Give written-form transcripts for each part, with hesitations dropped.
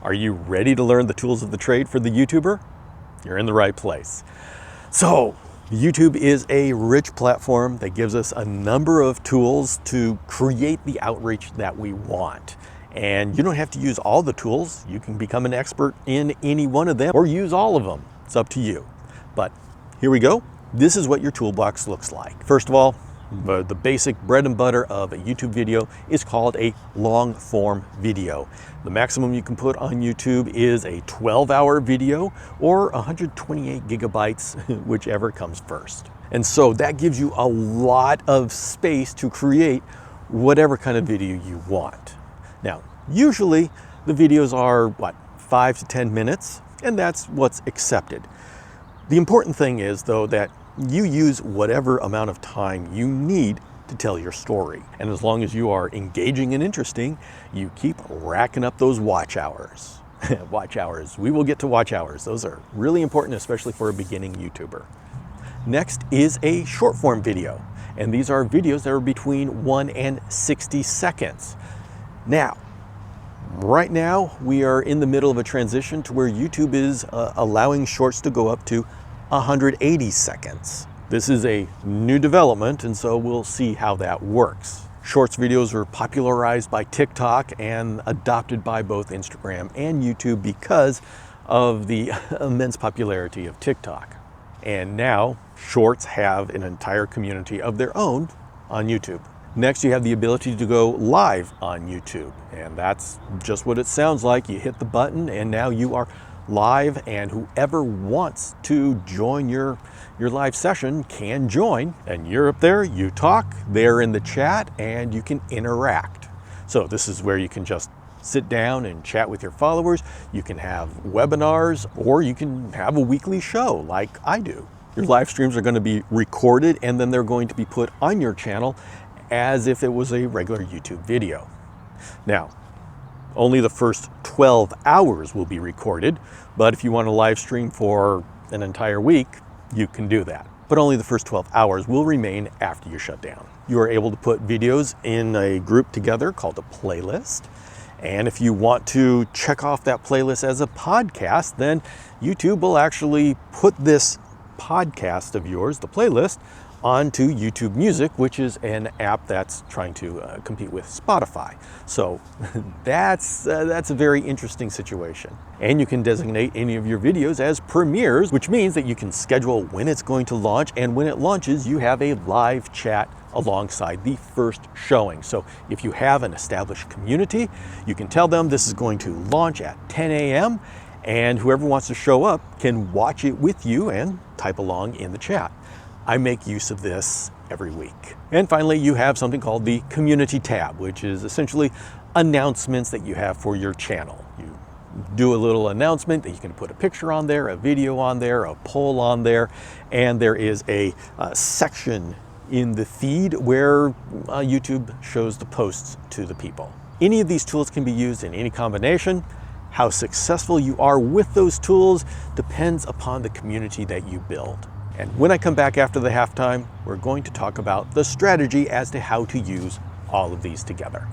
Are you ready to learn the tools of the trade for the YouTuber? You're in the right place. So, YouTube is a rich platform that gives us a number of tools to create the outreach that we want. And you don't have to use all the tools. You can become an expert in any one of them or use all of them. It's up to you. But here we go. This is what your toolbox looks like. First of all, the basic bread and butter of a YouTube video is called a long form video. The maximum you can put on YouTube is a 12-hour video or 128 gigabytes, whichever comes first. And so that gives you a lot of space to create whatever kind of video you want. Now, usually the videos are 5 to 10 minutes, and that's what's accepted. The important thing is, though, that you use whatever amount of time you need to tell your story. And as long as you are engaging and interesting, you keep racking up those watch hours. Watch hours. We will get to watch hours. Those are really important, especially for a beginning YouTuber. Next is a short form video. And these are videos that are between 1 and 60 seconds. Now, right now, we are in the middle of a transition to where YouTube is allowing shorts to go up to 180 seconds. This is a new development, and so we'll see how that works. Shorts videos were popularized by TikTok and adopted by both Instagram and YouTube because of the immense popularity of TikTok. And now, shorts have an entire community of their own on YouTube. Next, you have the ability to go live on YouTube, and that's just what it sounds like. You hit the button, and now you are live, and whoever wants to join your live session can join. And you're up there, you talk, they're in the chat, and you can interact. So this is where you can just sit down and chat with your followers. You can have webinars, or you can have a weekly show like I do. Your live streams are going to be recorded, and then they're going to be put on your channel as if it was a regular YouTube video. Now, only the first 12 hours will be recorded, but if you want to live stream for an entire week, you can do that. But only the first 12 hours will remain after you shut down. You are able to put videos in a group together called a playlist. And if you want to check off that playlist as a podcast, then YouTube will actually put this podcast of yours, the playlist, onto YouTube Music, which is an app that's trying to compete with Spotify. So that's a very interesting situation. And you can designate any of your videos as premieres, which means that you can schedule when it's going to launch, and when it launches, you have a live chat alongside the first showing. So if you have an established community, you can tell them this is going to launch at 10 a.m. and whoever wants to show up can watch it with you and type along in the chat. I make use of this every week. And finally, you have something called the community tab, which is essentially announcements that you have for your channel. You do a little announcement that you can put a picture on there, a video on there, a poll on there, and there is a section in the feed where YouTube shows the posts to the people. Any of these tools can be used in any combination. How successful you are with those tools depends upon the community that you build. And when I come back after the halftime, we're going to talk about the strategy as to how to use all of these together.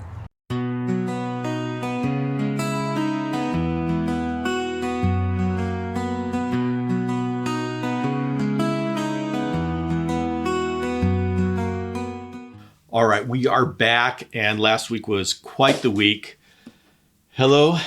All right, we are back, and last week was quite the week. Hello.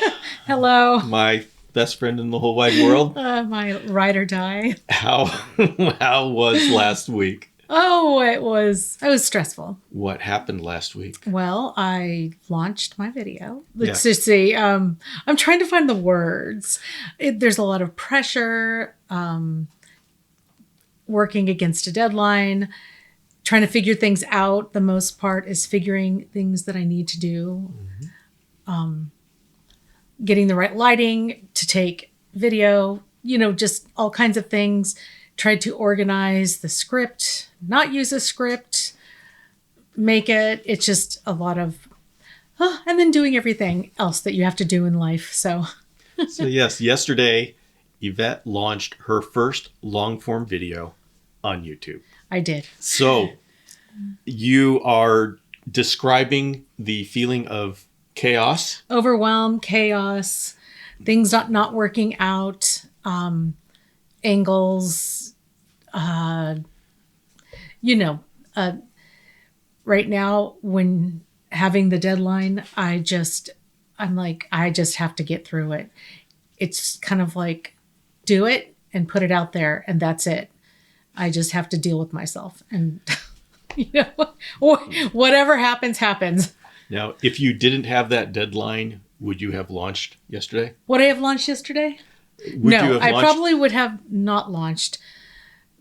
Hello. My best friend in the whole wide world. My ride or die. How was last week? Oh, it was stressful. What happened last week? Well, I launched my video. Let's just see. I'm trying to find the words. There's a lot of pressure, working against a deadline, trying to figure things out. The most part is figuring things that I need to do. Mm-hmm. Getting the right lighting to take video, just all kinds of things. Tried to organize the script, not use a script, make it. It's just a lot of, and then doing everything else that you have to do in life. So yes, yesterday, Yvette launched her first long form video on YouTube. I did. So you are describing the feeling of chaos, overwhelm, chaos, things not working out, angles, you know, right now when having the deadline, I'm like, I just have to get through it. It's kind of like, do it and put it out there, and that's it. I just have to deal with myself, and whatever happens, happens. Now, if you didn't have that deadline, would you have launched yesterday? Would I have launched yesterday? Would you No, have I launched? probably would have not launched,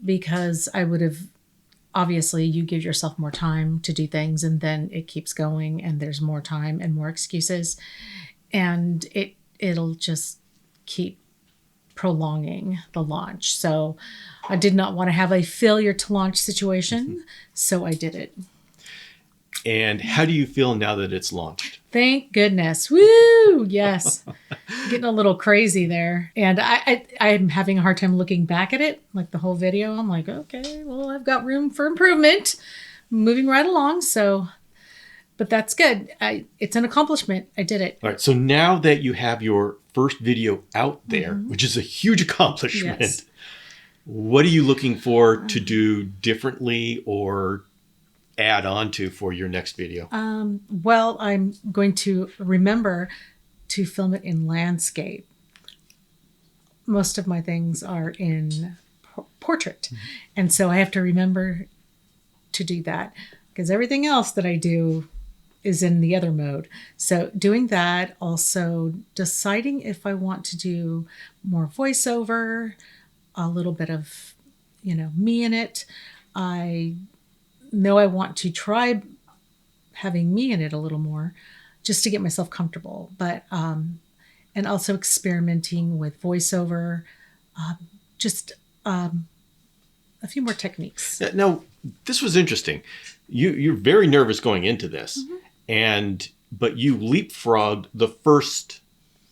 because I would have, obviously you give yourself more time to do things, and then it keeps going and there's more time and more excuses, and it'll just keep prolonging the launch. So I did not want to have a failure to launch situation. So I did it. And how do you feel now that it's launched? Thank goodness. Woo! Yes. Getting a little crazy there. And I'm having a hard time looking back at it, like the whole video. I'm like, okay, well, I've got room for improvement. Moving right along. So, but that's good. It's an accomplishment. I did it. All right. So now that you have your first video out there, which is a huge accomplishment, Yes. what are you looking for to do differently or add on to for your next video? Well, I'm going to remember to film it in landscape. Most of my things are in portrait. And so I have to remember to do that, because everything else that I do is in the other mode. So doing that, also deciding if I want to do more voiceover, a little bit of, me in it. I know I want to try having me in it a little more, just to get myself comfortable. But and also experimenting with voiceover, just a few more techniques. Now, this was interesting. You're very nervous going into this, but you leapfrogged the first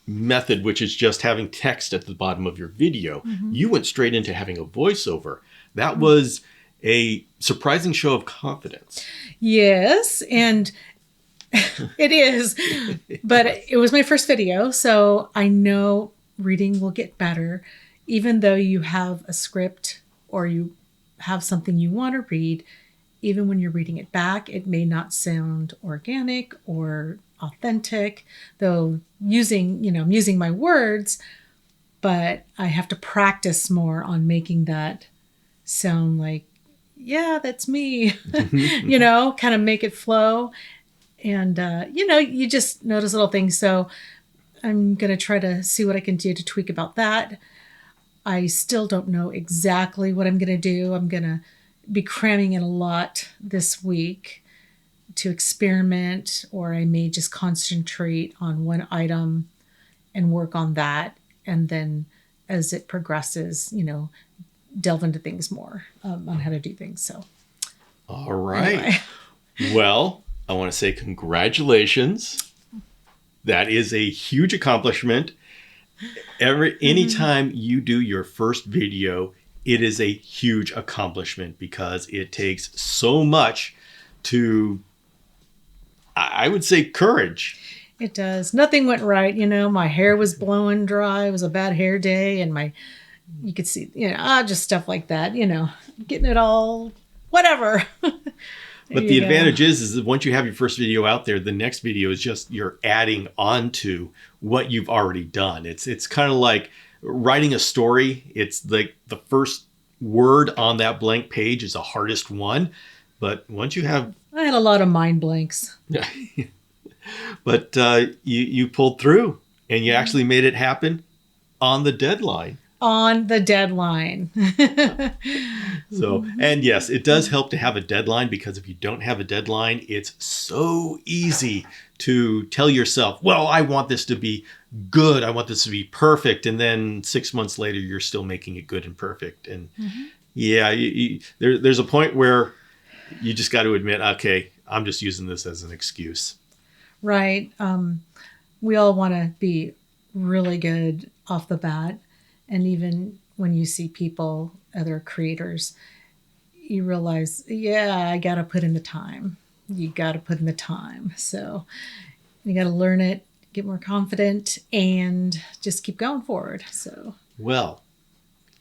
method, which is just having text at the bottom of your video. You went straight into having a voiceover. That was a surprising show of confidence. Yes, and it is. But it was my first video, so I know reading will get better. Even though you have a script or you have something you want to read, even when you're reading it back, it may not sound organic or authentic, though I'm using my words, but I have to practice more on making that sound like, yeah, that's me, kind of make it flow. And, you just notice little things. So I'm going to try to see what I can do to tweak about that. I still don't know exactly what I'm going to do. I'm going to be cramming in a lot this week to experiment, or I may just concentrate on one item and work on that. And then as it progresses, delve into things more on how to do things. So, all right. Anyway. Well, I want to say congratulations. That is a huge accomplishment. Anytime you do your first video, it is a huge accomplishment, because it takes so much to, I would say, courage. It does. Nothing went right. My hair was blowing dry. It was a bad hair day. And you could see, just stuff like that, getting it all, whatever. But the advantage is that once you have your first video out there, the next video is just you're adding on to what you've already done. It's kind of like writing a story. It's like the first word on that blank page is the hardest one. But once you have... I had a lot of mind blanks. But you pulled through, and you actually made it happen on the deadline. On the deadline. So, and yes, it does help to have a deadline, because if you don't have a deadline, it's so easy to tell yourself, well, I want this to be good. I want this to be perfect. And then 6 months later, you're still making it good and perfect. And there's a point where you just got to admit, okay, I'm just using this as an excuse. Right. We all want to be really good off the bat. And even when you see people, other creators, you realize, I got to put in the time. You got to put in the time. So you got to learn it. get more confident, and just keep going forward. So, well,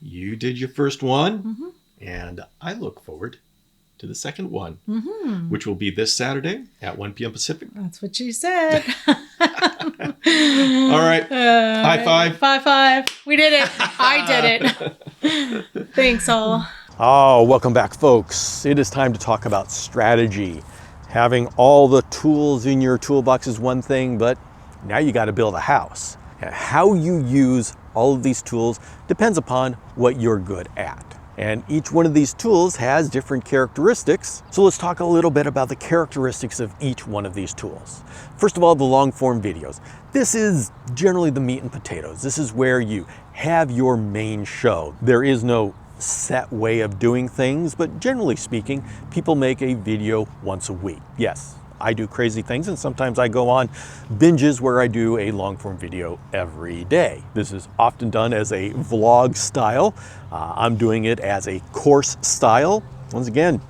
you did your first one, and I look forward to the second one, which will be this Saturday at 1 p.m. Pacific. That's what you said. All right. High five. High five. We did it. I did it. Thanks, all. Oh, welcome back, folks. It is time to talk about strategy. Having all the tools in your toolbox is one thing, but now you got to build a house. And how you use all of these tools depends upon what you're good at. And each one of these tools has different characteristics. So let's talk a little bit about the characteristics of each one of these tools. First of all, the long form videos. This is generally the meat and potatoes. This is where you have your main show. There is no set way of doing things, but generally speaking, people make a video once a week. Yes, I do crazy things, and sometimes I go on binges where I do a long form video every day. This is often done as a vlog style. I'm doing it as a course style. Once again,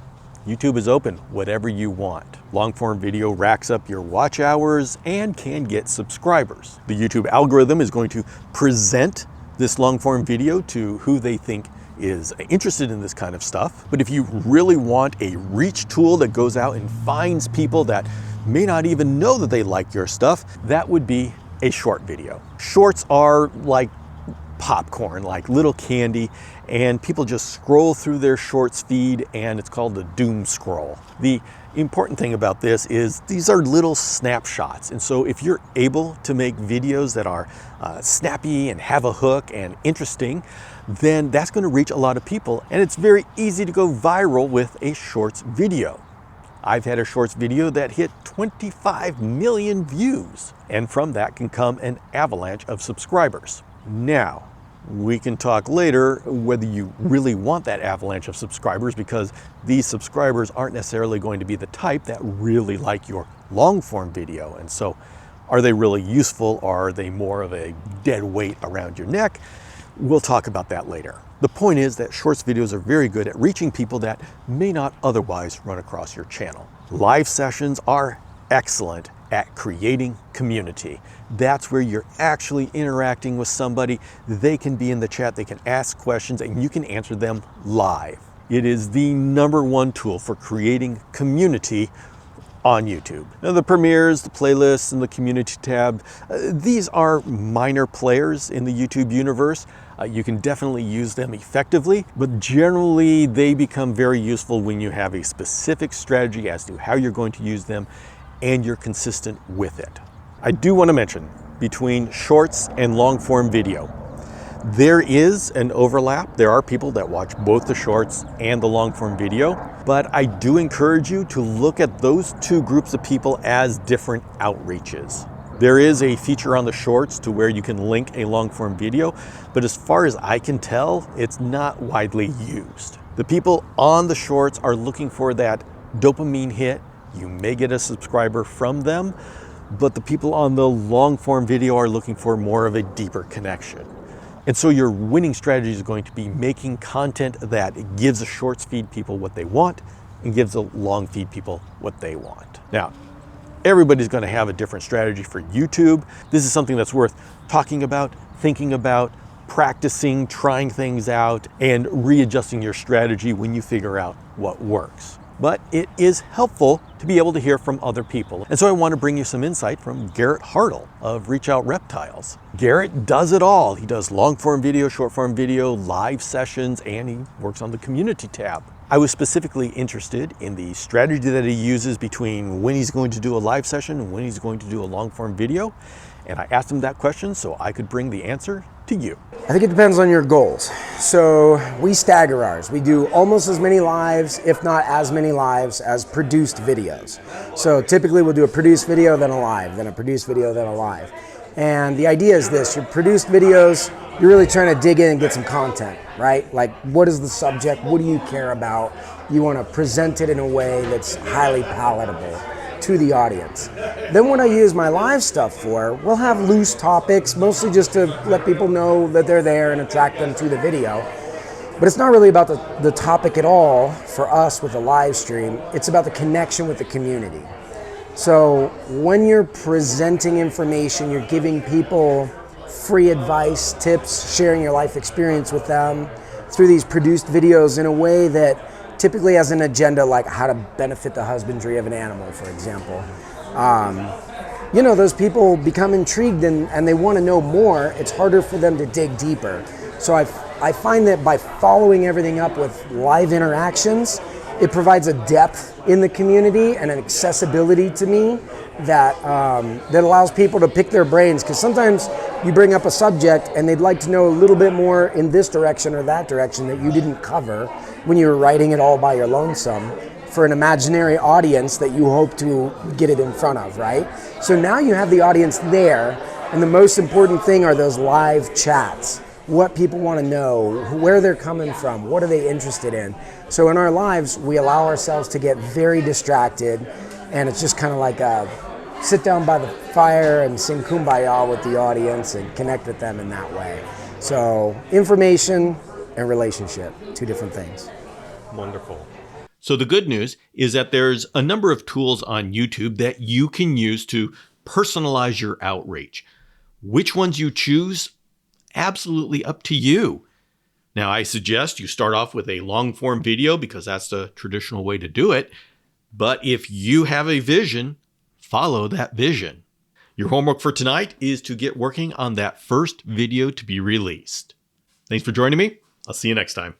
YouTube is open, whatever you want. Long form video racks up your watch hours and can get subscribers. The YouTube algorithm is going to present this long form video to who they think is interested in this kind of stuff. But if you really want a reach tool that goes out and finds people that may not even know that they like your stuff, that would be a short video. Shorts are like popcorn, like little candy, and people just scroll through their shorts feed, and it's called the doom scroll. The important thing about this is these are little snapshots, and so if you're able to make videos that are snappy and have a hook and interesting, then that's going to reach a lot of people, and it's very easy to go viral with a shorts video. I've had a shorts video that hit 25 million views, and from that can come an avalanche of subscribers. Now, we can talk later whether you really want that avalanche of subscribers, because these subscribers aren't necessarily going to be the type that really like your long form video. And so are they really useful, or are they more of a dead weight around your neck? We'll talk about that later. The point is that shorts videos are very good at reaching people that may not otherwise run across your channel. Live sessions are excellent at creating community. That's where you're actually interacting with somebody. They can be in the chat, they can ask questions, and you can answer them live. It is the #1 tool for creating community on YouTube. Now, the premieres, the playlists, and the community tab, these are minor players in the YouTube universe. You can definitely use them effectively, but generally they become very useful when you have a specific strategy as to how you're going to use them and you're consistent with it. I do want to mention, between shorts and long form video, there is an overlap. There are people that watch both the shorts and the long form video, but I do encourage you to look at those two groups of people as different outreaches. There is a feature on the shorts to where you can link a long form video, but as far as I can tell, it's not widely used. The people on the shorts are looking for that dopamine hit. You may get a subscriber from them, but the people on the long form video are looking for more of a deeper connection. And so your winning strategy is going to be making content that gives the shorts feed people what they want and gives the long feed people what they want. Now, everybody's going to have a different strategy for YouTube. This is something that's worth talking about, thinking about, practicing, trying things out, and readjusting your strategy when you figure out what works. But it is helpful to be able to hear from other people. And so I want to bring you some insight from Garrett Hartle of Reach Out Reptiles. Garrett does it all. He does long form video, short form video, live sessions, and he works on the community tab. I was specifically interested in the strategy that he uses between when he's going to do a live session and when he's going to do a long form video. And I asked him that question so I could bring the answer to you. I think it depends on your goals. So we stagger ours. We do almost as many lives, if not as many lives, as produced videos. So typically we'll do a produced video, then a live, then a produced video, then a live. And the idea is this: your produced videos, you're really trying to dig in and get some content, right? Like, what is the subject? What do you care about? You want to present it in a way that's highly palatable to the audience. Then what I use my live stuff for, we'll have loose topics, mostly just to let people know that they're there and attract them to the video. But it's not really about the topic at all for us with a live stream. It's about the connection with the community. So when you're presenting information, you're giving people free advice, tips, sharing your life experience with them through these produced videos in a way that typically has an agenda, like how to benefit the husbandry of an animal, for example. Those people become intrigued and they want to know more. It's harder for them to dig deeper. So I find that by following everything up with live interactions, it provides a depth in the community and an accessibility to me that that allows people to pick their brains. Because sometimes you bring up a subject and they'd like to know a little bit more in this direction or that direction that you didn't cover when you were writing it all by your lonesome for an imaginary audience that you hope to get it in front of, right? So now you have the audience there, and the most important thing are those live chats. What people want to know, where they're coming from, what are they interested in. So in our lives, we allow ourselves to get very distracted, and it's just kind of like a sit down by the fire and sing Kumbaya with the audience and connect with them in that way. So information and relationship, two different things. Wonderful. So the good news is that there's a number of tools on YouTube that you can use to personalize your outreach. Which ones you choose, absolutely up to you. Now, I suggest you start off with a long form video because that's the traditional way to do it. But if you have a vision, follow that vision. Your homework for tonight is to get working on that first video to be released. Thanks for joining me. I'll see you next time.